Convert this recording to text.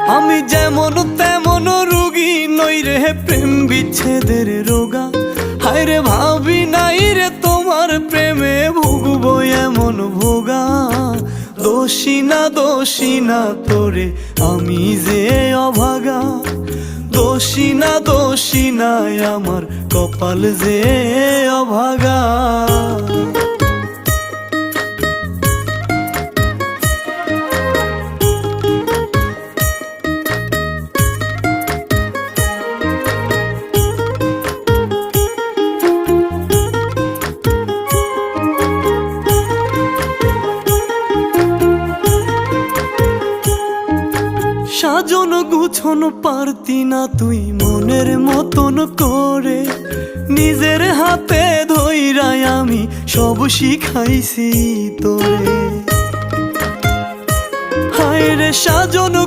আমি যেমন তেমন রোগী নই রে প্রেম বিচ্ছেদের রোগা। হায় রে ভাবি নাই রে তোমার প্রেমে ভুগবো এমন ভোগা। দোষী না তোরে আমি যে অভাগা। দোষী না আমার কপাল যে অভাগা। সাজন গুছন পারতি না তুই মনের মতন করে। নিজের হাতে ধইরাই আমি সব শিখাইছি তোরে। হায় রে সাজন